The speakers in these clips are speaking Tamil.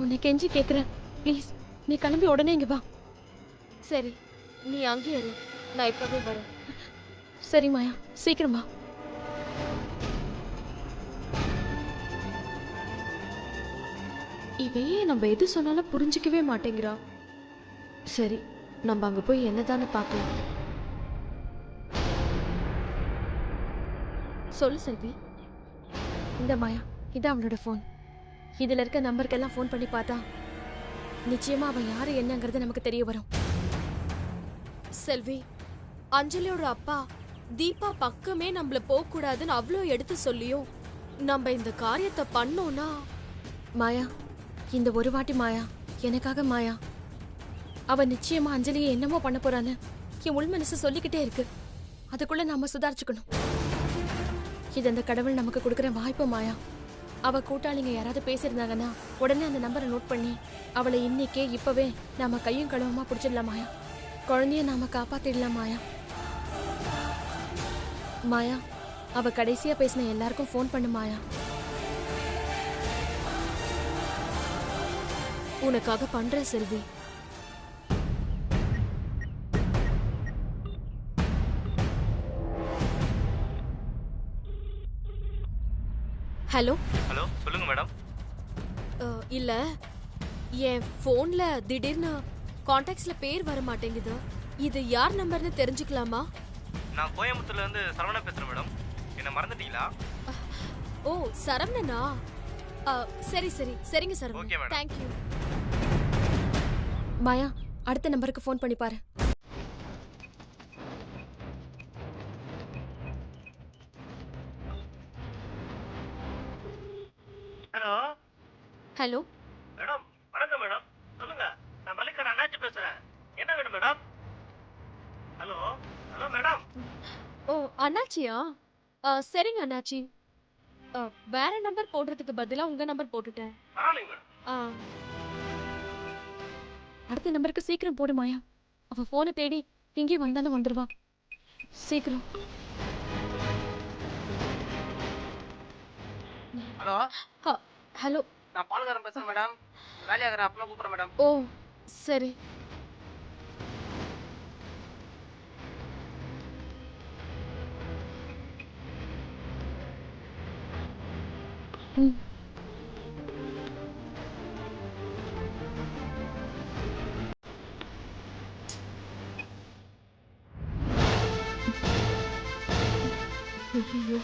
உன்னை கெஞ்சி கேக்குறேன், ப்ளீஸ் நீ கிளம்பி உடனே இங்க வா. சரி, நீ அங்கேயே இரு. நான் இப்பவே வரேன். சரி மாயா, சீக்கிரம் வா. இவையே நம்ம எது சொன்னாலும் புரிஞ்சிக்கவே மாட்டேங்கிறா. சரி, நம்ம அங்க போய் என்னதான்னு பார்க்கலாம். சொல்லு செல்வி. இந்த மாயா, இதான் அவளோட ஃபோன். இதுல இருக்க நம்பருக்கெல்லாம் ஃபோன் பண்ணி பார்த்தா நிச்சயமா அவன் யாரு என்னங்கிறது நமக்கு தெரிய வரும். செல்வி, அஞ்சலியோட அப்பா தீபா பக்கமே நம்மள போக கூடாதுன்னு அவ்வளோ எடுத்து சொல்லியும் நம்ம இந்த காரியத்தை பண்ணோம்னா. மாயா, இந்த ஒரு வாட்டி மாயா, எனக்காக மாயா. அவ நிச்சயமா அஞ்சலியை என்னமோ பண்ண போறான்னு என் உள் மனசு சொல்லிக்கிட்டே இருக்கு. அதுக்குள்ள நாம சுதாரிச்சுக்கணும். இது அந்த கடவுள் நமக்கு கொடுக்குற வாய்ப்பு மாயா. அவ கூட்டாளிங்க யாராவது பேசியிருந்தாங்கன்னா உடனே அந்த நம்பரை நோட் பண்ணி அவளை இன்னைக்கே இப்பவே நாம கையும் களவுமா பிடிச்சிடலாம் மாயா. குழந்தைய நாம காப்பாத்திடலாம் மாயா. மாயா, அவ கடைசியா பேசின எல்லாருக்கும் ஃபோன் பண்ணு மாயா. உனக்காக பண்றேன் செல்வி. ஹலோ. ஹலோ, சொல்லுங்க மேடம். இல்ல, என் போன்ல திடீர்னு கான்டாக்ட்ஸ்ல பேர் வர மாட்டேங்குது. இது யார் நம்பர்னு தெரிஞ்சுக்கலாமா? நான் கோயம்புத்தூர்ல இருந்து சரவணா பேசுறேன் மேடம். என்ன மறந்துட்டீங்களா? ஓ, சரவணனா? சரி சரி, சரிங்க okay Saravanan. Madam. Thank you. Maya, அடுத்த நம்பருக்கு ஃபோன் பண்ணி பாரு. ஹலோ. ஹலோ. மேடம், வணக்கம் மேடம். சொல்லுங்க. நான் மல்லிகா அண்ணாச்சி பேசுறேன். என்ன வேணும் மேடம்? ஹலோ. Hello madam. ஓ, அண்ணாச்சியா? சரிங்க அண்ணாச்சி. வேற நம்பர் போடுறதுக்கு பதிலா உங்க நம்பர் போட்டுட்டேன். பரவாயில்லைங்க மேடம். அடுத்த நம்பருக்கு சீக்கிரம் போடு மாயா. அவ போனை தேடி இங்கே வந்தாலும் வந்துருவா. சீக்கிரம். ஹலோ. ஹலோ. நான் பாலகாரன் பேசுறேன் மேடம். வேலையாகிற அப்பலாம் கூப்பிடுறேன் மேடம். ஓ, சரி. ம். ஐயோ,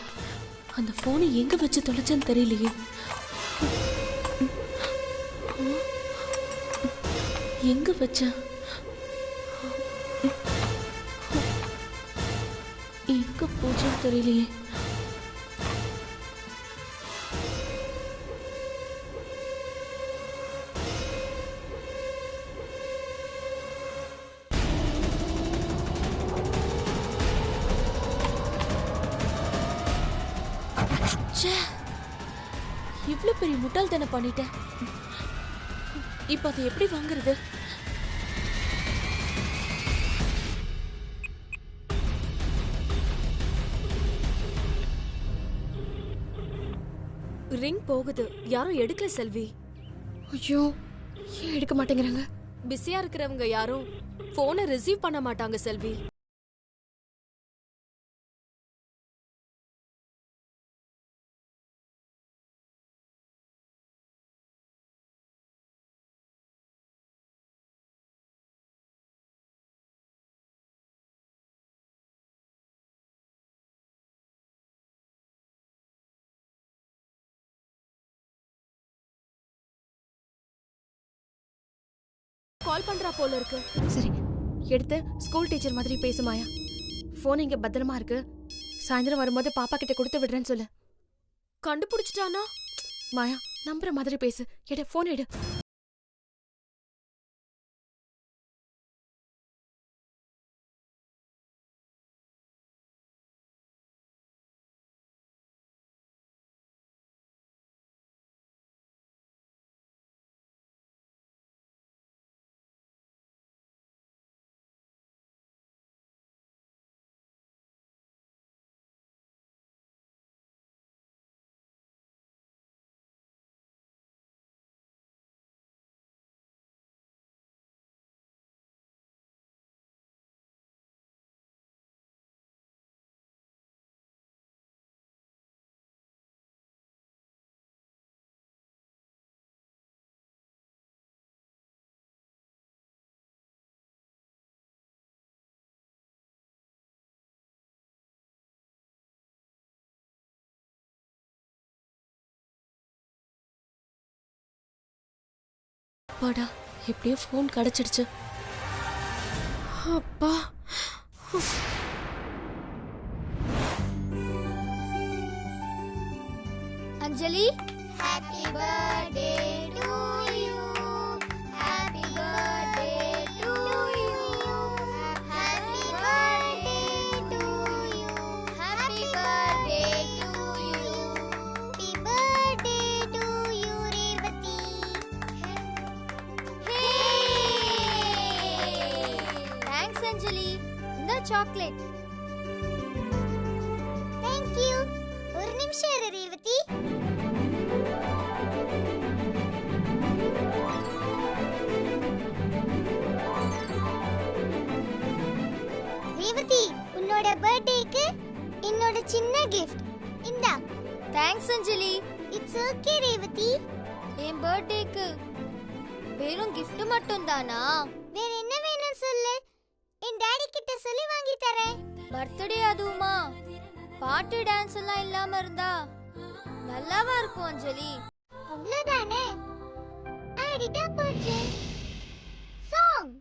அந்த போனை எங்க வச்சு தொலைச்சேன்னு தெரியலையே. எங்க வச்சேன்? எங்க போச்சுன்னு தெரியலையே. இவ்ளோ பெரிய முட்டாள்தனை பண்ணிட்டேன். இப்ப அதை எப்படி வாங்குறது? ரிங் போகுது. யாரும் எடுக்கல செல்வி. ஐயோ, ஏன் எடுக்க மாட்டேங்கிறாங்க? பிஸியா இருக்கிறவங்க யாரும் போனை ரிசீவ் பண்ண மாட்டாங்க செல்வி. கால் பண்றா போல இருக்கு. சரி, எடுத்து ஸ்கூல் டீச்சர் மாதிரி பேசு மாயா. போன் இங்க பத்திரமா இருக்கு. சாயந்தரம் வரும்போது பாப்பா கிட்ட கொடுத்து விடுறேன்னு சொல்லு. கண்டுபிடிச்சிட்டானா? மாயா, நம்புற மாதிரி பேசு. எடு, போன் எடு. அப்பாடா, எப்படியோ ஃபோன் கிடைச்சிடுச்சு. அப்பா. Anjali, happy birthday to you, happy birthday to you, happy birthday to you, happy birthday to you, happy birthday to you Revathi. Hey, thanks Anjali. இந்த சாக்லேட். Thank you. ஒரு நிமிஷம் இரு ரேவதி. ரேவதி, உன்னோட பர்த்டேக்கு என்னோட சின்ன கிஃப்ட் இந்தா. Thanks Anjali. It's okay Revathi. என் பர்த்டேக்கு வெறும் gift மட்டும் தானா? வேற என்ன வேணும் சொல்லு, என் டாடி கிட்ட சொல்லி வாங்கி தரேன். பர்த்டே அதுவுமா? பாட்டு டான்ஸ் எல்லாம் இல்லாம இருந்தா நல்லாவா இருக்கும் அஞ்சலி? அவ்வளவுதானே, ஆடிட்டா போச்சு. Song.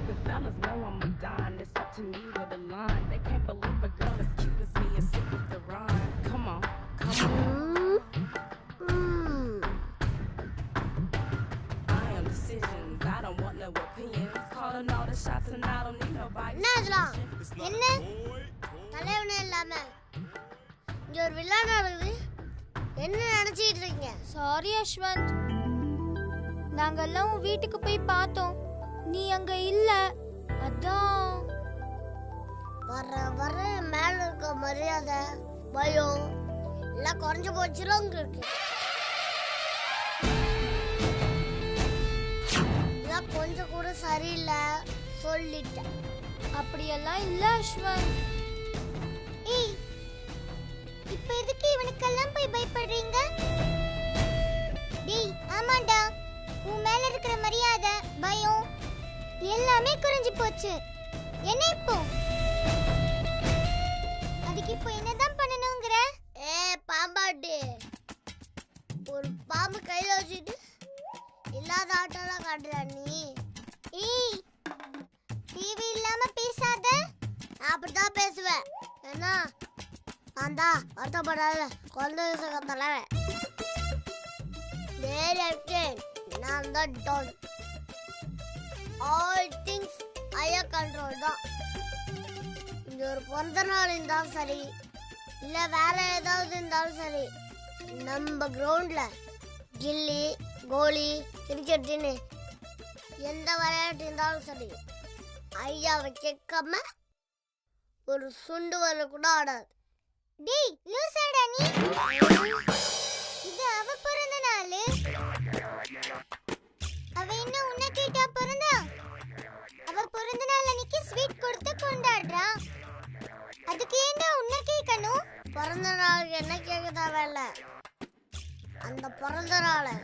The fellas know I'm a dime. It's up to me with a line. They can't believe a girl as cute as me is sick with the rhyme. Come on, come on. I am decisions. I don't want no opinions. Calling all the shots and I don't need nobody. என்ன தலைவனே இல்லாம இங்க ஒரு விழா நடக்குது, என்ன நினைச்சிட்டு இருக்கீங்க? சாரி அஸ்வந்த், நாங்கெல்லாம் உன் வீட்டுக்கு போய் பார்த்தோம், நீ அங்க இல்ல. அதான் வர வர மேல இருக்க மரியாதை பயம் எல்லாம் குறைஞ்சு போச்சுல உங்களுக்கு. கொஞ்சம் கூட சரியில்லை சொல்லிட்டேன். அப்படியெல்லாம் இல்ல அஸ்வந்த். ஏய், இப்ப எதுக்கு இவனுக்கெல்லாம் போய் பயப்படுறீங்க? டேய், ஆமாண்டா, உன் மேல இருக்கிற மரியாதை பயம் எல்லாமே குறைஞ்சு போச்சு. என்ன இப்போ? அதுக்கு இப்போ என்னதான் பண்ணணும்ங்கற? பாம்பாட்டி, ஒரு பாம்பு கையில வச்சுட்டு இல்லாத ஆட்டெல்லாம் காட்டுற நீ. ஏய், டிவி இல்லாம பேசாத. அப்படிதான் பேசுவேன். ஏன்னா நான் தான் வருத்தப்படாத குழந்தை தலைவன். நான் தான் டான். ஆல் திங்ஸ் ஐயர் கண்ட்ரோல் தான். இங்க ஒரு பிறந்த நாள் இருந்தாலும் சரி, இல்ல வேற ஏதாவது இருந்தாலும் சரி, நம்ம கிரவுண்ட்ல கில்லி கோலி கிரிக்கெட்டுன்னு எந்த விளையாட்டு இருந்தாலும் சரி, ஐயாவை கேட்காம ஒரு சுண்டு வர கூட ஆடாது. டேய் லூசாடா நீ. இது அவ பிறந்த நாள். அவ இன்னும் உன்னை கேட்டா பிறந்தா? அவ பிறந்த நாள் அன்னைக்கு ஸ்வீட் கொடுத்து கொண்டாடுறா. அதுக்கு ஏன்டா உன்னை கேட்கணும்? பிறந்த நாளுக்கு என்ன கேட்க தேவையில்ல. அந்த பிறந்த நாளை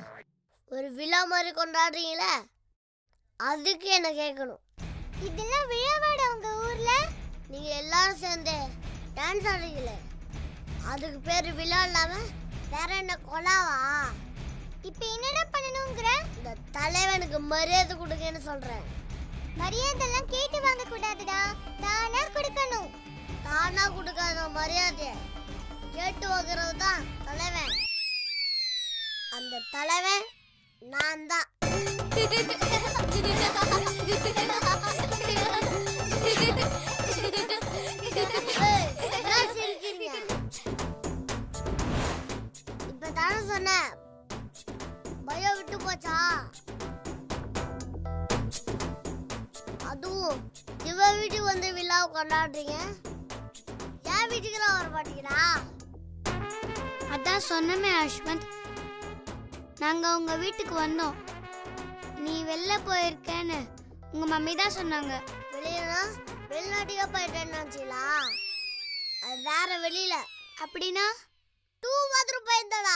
ஒரு விழா மாதிரி கொண்டாடுறீங்களே, அதுக்கு என்ன கேட்கணும். இதெல்லாம் விழாவாடா உங்க ஊர்ல? நீங்க எல்லாரும் சேர்ந்து டான்ஸ் ஆடுறீங்களே, அதுக்கு பேரு விழா இல்லாம வேற என்ன கொலாவா? இப்ப என்னடா பண்ணணும்ங்கற? இந்த தலைவனுக்கு மரியாதை கொடுங்கன்னு சொல்றேன். மரியாதை எல்லாம் கேட்டு வாங்க கூடாதுடா, தானா கொடுக்கணும். தானா கொடுக்காத மரியாதை கேட்டு வாங்குறது தான் தலைவன். அந்த தலைவன் நான் தான். ஏய், என்ன சிரிக்கிறீங்க? இப்பதானே சொன்னேன் பயம் விட்டு போச்சா? அதுவும் இவ வீட்டுக்கு வந்து விழாவை கொண்டாடுறீங்க, என் வீட்டுக்கு தான் வர மாட்டீங்களா? அதான் சொன்னமே அஸ்வந்த், நாங்க உங்க வீட்டுக்கு வந்தோம், நீ வெளில போயிருக்கேன்னு உங்க மம்மி தான் சொன்னாங்க. வெளியனா வெளிநாட்டுக்கே போயிட்டேன்னா அது வேற வெளியில. அப்படின்னா 2 பாத்ரூம் போயிருந்தடா.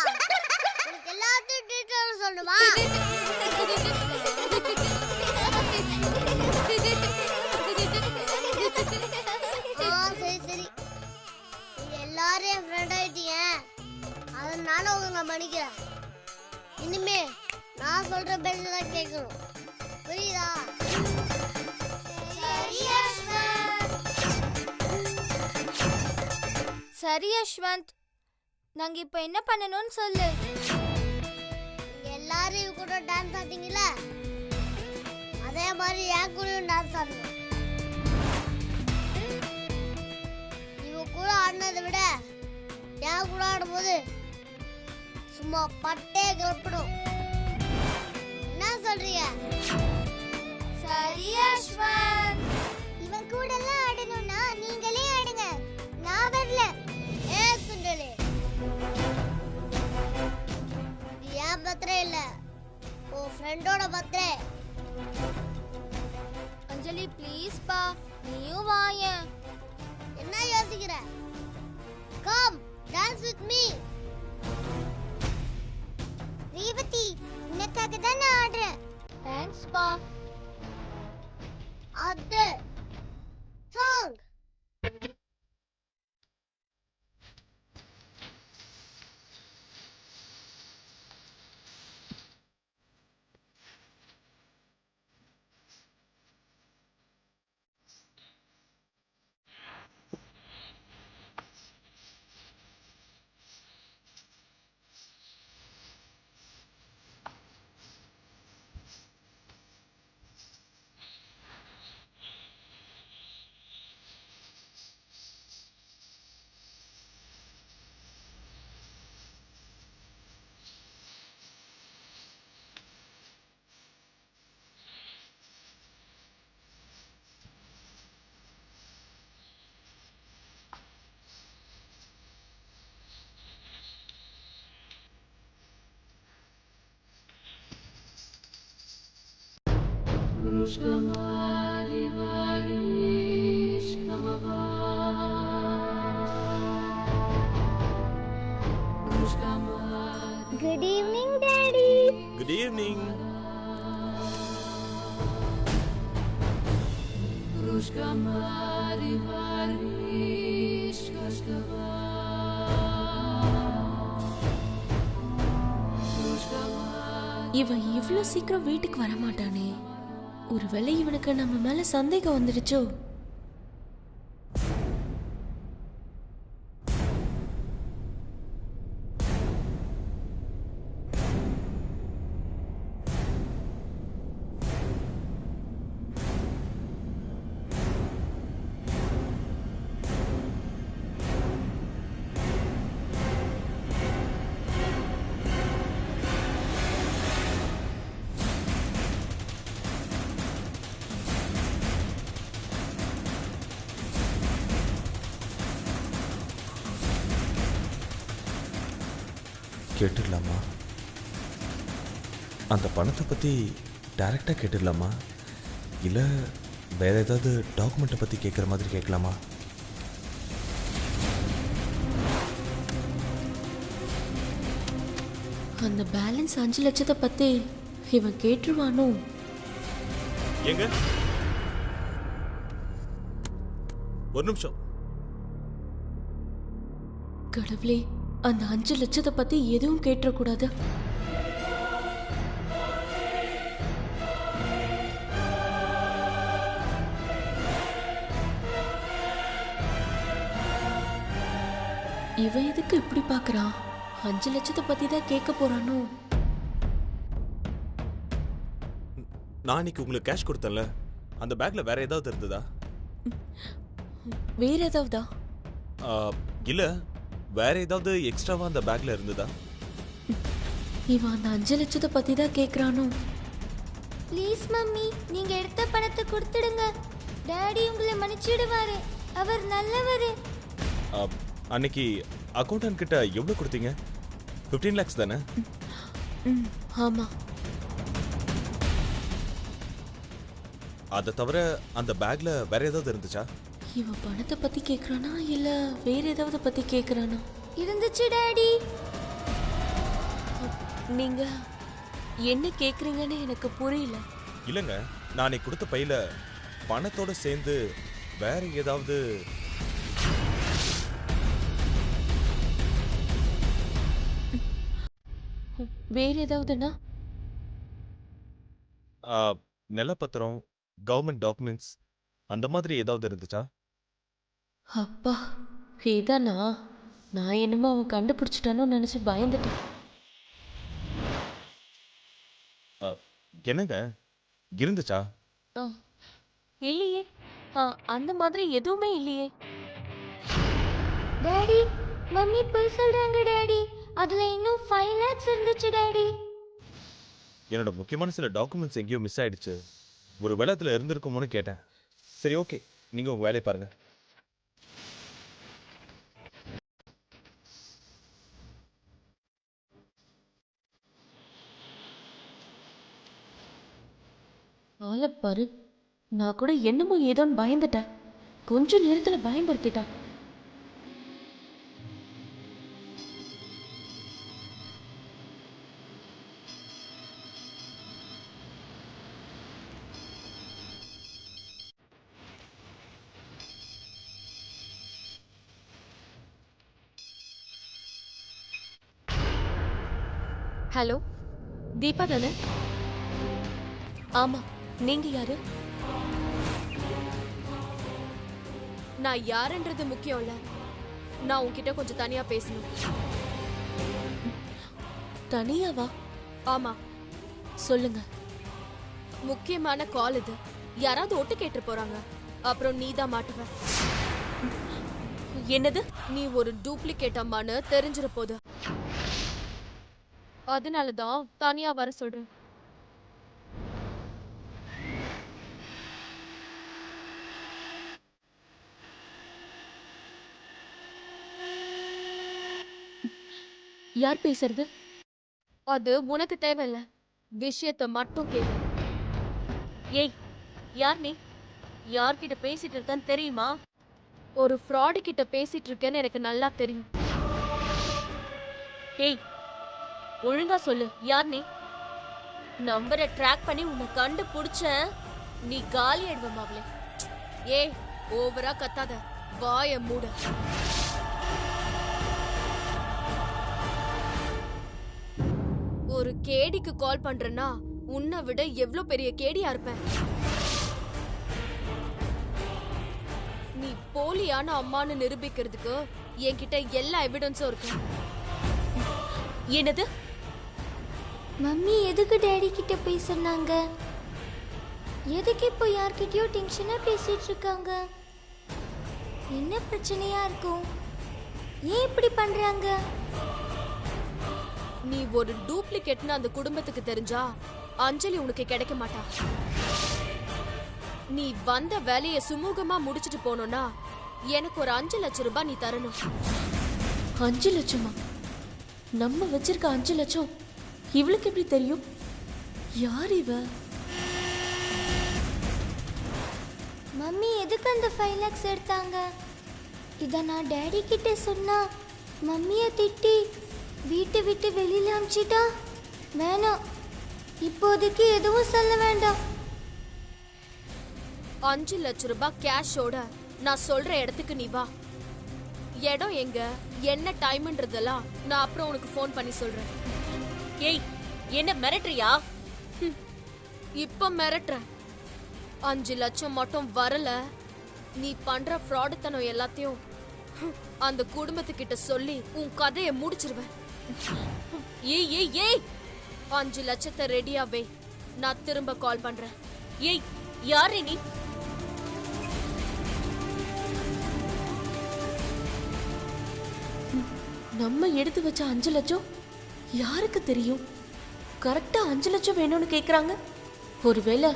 எனக்கு எல்லாத்தையும் டீட்டெயில் சொல்லுமா? சரி சரி, நீங்க எல்லாரும் என் ஃப்ரெண்ட் ஆயிட்டீங்க, அதனால உங்க மன்னிக்கிறேன். இனிமே நான் சொல்ற பேச்சு தான் கேட்கணும், புரியுதா? சரி யஷ்வந்த், நாங்க இப்ப என்ன பண்ணணும்னு சொல்லு. நீங்க எல்லாரும் இவ கூட டான்ஸ் ஆட்டீங்கல்ல, அதே மாதிரி என் கூடயும் டான்ஸ் ஆடணும். இவ கூட ஆடினதை விட என் கூட ஆடும்போது சும்மா பட்டே கிளப்படும். என்ன சொல்றீங்க? சரி யஷ்வந்த். இவன் கூட எல்லாம் ஆடணும்னா நீங்களே ஆடுங்க, நான் வரல. ஏ சுண்டலி, என் பர்த்டே இல்ல, உன் ஃப்ரெண்டோட பர்த்டே. அஞ்சலி ப்ளீஸ் பா, நீயும் வாயேன். என்ன யோசிக்கிற? Come dance with me. Revathi, உனக்காக தான் நான் ஆடுறேன். தேங்க்ஸ் பா. அது song. Good evening, Daddy. Good evening. இவன் இவ்ளோ சீக்கிரம் வீட்டுக்கு வர மாட்டானே, ஒருவேளை இவனுக்கு நம்ம மேல சந்தேகம் வந்துடுச்சோ? கேட்டுடலாமா? அந்த பணத்தை பற்றி டைரெக்டாக கேட்டுடலாமா, இல்லை வேற ஏதாவது டாக்குமெண்ட்டை பற்றி கேட்குற மாதிரி கேட்கலாமா? அந்த பேலன்ஸ் 5 லட்சத்தை பத்தி இவன் கேட்டுருவானோ? எங்க ஒரு நிமிஷம். கடவுளே, அந்த 5 லட்சத்தை பத்தி எதுவும் கேட்டக்கூடாது. இவன் எதுக்கு இப்படி பாக்குறான்? 5 லட்சத்தை பத்தி தான் கேட்க போறானோ? நான் இன்னைக்கு உங்களுக்கு கேஷ் கொடுத்தேன்ல, அந்த பேக்ல வேற ஏதாவது இருந்ததா? வேற ஏதாவதா? இல்ல, வேற ஏதாவது எக்ஸ்ட்ராவா அந்த பேக்ல இருந்ததா? இவன் அந்த 5 லட்சத்தை பத்தி தான் கேக்குறானோ. ப்ளீஸ் மம்மி, நீங்க எடுத்த பணத்தை கொடுத்துடுங்க. டாடி உங்களை மன்னிச்சிடுவாரு. அவர் நல்லவரு. அன்னைக்கு அக்கௌண்டன்ட் கிட்ட எவ்வளவு கொடுத்தீங்க? 15 lakhs தானே? ஆமா. அதை தவிர அந்த பேக்ல வேற ஏதாவது இருந்துச்சா? இவன் பணத்தை பத்தி கேக்குறானா இல்ல வேற ஏதாவது பத்தி கேக்குறானா? இருந்துச்சு டாடி. நீங்க என்ன கேக்குறீங்கன்னு எனக்கு புரியல. இல்லைங்க, நான் அன்னைக்கு கொடுத்த பையில பணத்தோட சேர்ந்து வேற ஏதாவது. வேற ஏதாவதுன்னா? நிலப்பத்திரம், கவர்மெண்ட் டாக்குமெண்ட்ஸ் அந்த மாதிரி ஏதாவது இருந்துச்சா? அப்பா, இதானா? நான் என்னமோ அவன் கண்டுபிடிச்சிட்டானோ நினைச்சு பயந்துட்டேன். என்னங்க இருந்துச்சா? இல்லையே, அந்த மாதிரி எதுவுமே இல்லையே. டாடி, மம்மி போய் சொல்றாங்க டாடி. அதுல இன்னும் 5 lakhs இருந்துச்சு டாடி. என்னோட முக்கியமான சில டாக்குமெண்ட்ஸ் எங்கேயோ மிஸ் ஆயிடுச்சு. ஒரு வேளை அதுல இருந்திருக்குமோன்னு கேட்டேன். சரி, ஓகே, நீங்க உங்க வேலையை பாருங்க. பாரு, நான் கூட என்னமோ ஏதோன்னு பயந்துட்டேன். கொஞ்ச நேரத்துல பயன்படுத்திட்டான். ஹலோ, தீபா தானே? ஆமா, நீங்க யாரு? நான் யாருன்றது முக்கியம் இல்ல. நான் உன்கிட்ட கொஞ்சம் தனியா பேசணும். தனியாவா? ஆமா, சொல்லுங்க. முக்கியமான கால் இது. யாராவது ஒட்டு கேட்டு போறாங்க. அப்புறம் நீ தான் மாட்டுவ. என்னது? நீ ஒரு டூப்ளிகேட் அம்மான்னு தெரிஞ்சிட போது. அதனாலதான் தனியா வர சொல்றேன். யார் பேசுறது? அது உனக்கு தேவையில்ல. விஷயத்தை மட்டும் கேளு. ஏய், யார் நீ? யார்கிட்ட பேசிட்டு இருக்கன்னு தெரியுமா? ஒரு ஃப்ராடு கிட்ட பேசிட்டு இருக்கேன்னு எனக்கு நல்லா தெரியும். ஏய், ஒழுங்கா சொல்லு, யார் நீ? நம்பரை ட்ராக் பண்ணி உன்னை கண்டுபிடிச்ச நீ காலி ஆயிடுவ மாவளே. ஏய், ஓவரா கத்தாத. வாய மூட. ஒரு கேடிக்கு கால் பண்றேன்னா உன்னை விட எவ்வளவு பெரிய கேடியா இருப்பேன். நீ போலியான அம்மான்னு நிரூபிக்கிறதுக்கு என்கிட்ட எல்லா எவிடன்ஸும் இருக்கு. என்னது? மம்மி எதுக்கு டாடி கிட்ட போய் சொன்னாங்க? எதுக்கு இப்போ யார்கிட்டயோ டென்ஷனா பேசிட்டு இருக்காங்க? என்ன பிரச்சனையா இருக்கும்? ஏன் இப்படி பண்றாங்க? நீ ஒரு டூப்ளிகேட்னு அந்த குடும்பத்துக்கு தெரிஞ்சா அஞ்சலி உனக்கு கிடைக்க மாட்டா. நீ வந்த வேலையை சுமூகமா முடிச்சிட்டு போனோம்னா எனக்கு ஒரு 5 லட்சம் ரூபாய் நீ தரணும். 5 லட்சமா? நம்ம வச்சிருக்க 5 லட்சம் இவளுக்கு எப்படி தெரியும்? யார் இவ? மம்மி எதுக்கு அந்த 5 lakhs எடுத்தாங்க? இதை நான் டாடி கிட்ட சொன்னா மம்மியை திட்டி வீட்டை விட்டு வெளியில அனுப்பிச்சிட்டா? வேணாம், இப்போதைக்கு எதுவும் சொல்ல வேண்டாம். 5 லட்சம் ரூபாய் கேஷோட நான் சொல்ற இடத்துக்கு நீ வா. இடம் எங்க, என்ன டைம்ன்றதெல்லாம் நான் அப்புறம் உனக்கு ஃபோன் பண்ணி சொல்றேன். ஏய், என்ன மிரட்டுறியா? இப்ப மிரட்டுறேன். 5 லட்சம் மட்டும் வரல, நீ பண்ற ஃப்ராடுத்தனம் எல்லாத்தையும் அந்த குடும்பத்துக்கிட்ட சொல்லி உன் கதையை முடிச்சிருவேன். ஏய் ஏய் ஏய், 5 லட்சத்தை ரெடியா வை. நான் திரும்ப கால் பண்றேன். ஏய் யாரே நீ? நம்ம எடுத்து வச்ச 5 லட்சம் யாருக்கு தெரியும்? கரெக்டா 5 லட்சம் வேணும்னு கேக்குறாங்க. ஒருவேளை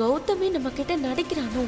கௌதமே நம்ம கிட்ட நடிக்கிறானோ?